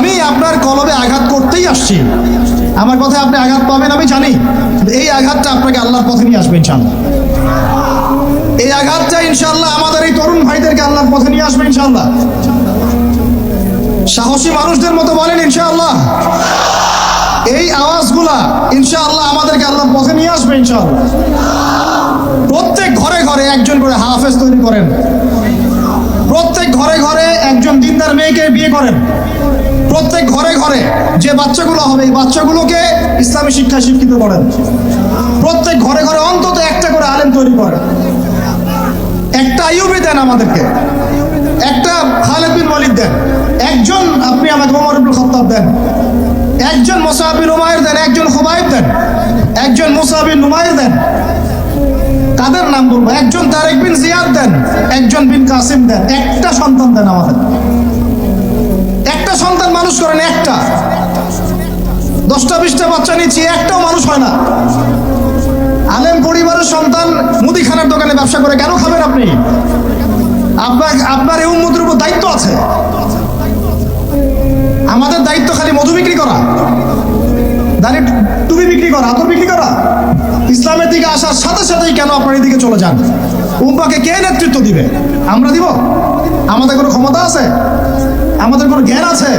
আমি আপনার কলবে আঘাত করতেই আসছি, আমার কথায় আপনি আঘাত পাবেন আমি জানি, এই আঘাতটা আপনাকে আল্লাহর পথে নিয়ে আসবে ইনশাআল্লাহ। এই আঘাতটা ইনশাআল্লাহ আমাদের এই তরুণ ভাইদেরকে আল্লাহর পথে নিয়ে আসবে ইনশাআল্লাহ। সাহসী মানুষদের মতো বলেন ইনশাআল্লাহ। এই আওয়াজগুলা ইনশাআল্লাহ আমাদেরকে আল্লাহর পথে নিয়ে আসবে ইনশাআল্লাহ। প্রত্যেক ঘরে ঘরে একজন করে হাফেজ তৈরি করেন, প্রত্যেক ঘরে ঘরে একজন দিনদার মেয়েকে বিয়ে করেন, প্রত্যেক ঘরে ঘরে যে বাচ্চাগুলো হবে এই বাচ্চাগুলোকে ইসলামী শিক্ষায় শিক্ষিত করেন, প্রত্যেক ঘরে ঘরে অন্তত একটা করে আলেম তৈরি করেন। একটা আইয়ুবী দেন আমাদেরকে, একটা খালিদ বিন ওয়ালিদ দেন, একজন আপনি আমাকে ওমর ইবনে খাত্তাব দেন, একজন মুসআব বিন উমাইর দেন, একজন খুবাইব দেন, একজন মুসআব বিন নুমাইর দেন। কাদের নাম বলবো? একজন তারেক বিন জিয়াদ দেন, একজন বিন কাসিম দেন। একটা সন্তান দেন আমাদের, একটা সন্তান মানুষ করেন। একটা 10টা 20টা বাচ্চা নিচ্ছি, একটাও মানুষ হয় না। আলেম পরিবারের সন্তান মুদিখানার দোকানে ব্যবসা করে কেন খাবেন আপনি? আপনার এই উম্মতের উপর দায়িত্ব আছে। আমাদের দায়িত্ব খালি মধু বিক্রি করা, দাঁড়িয়ে টুপি বিক্রি করা, আতর বিক্রি করা? ইসলামের দিকে আসার সাথে সাথেই কেন আপনার এদিকে চলে যান? উম্মাকে কে নেতৃত্ব দিবে? আমরা দিব? আমাদের কোনো ক্ষমতা আছে? আমাদের কোনো জ্ঞান আছে?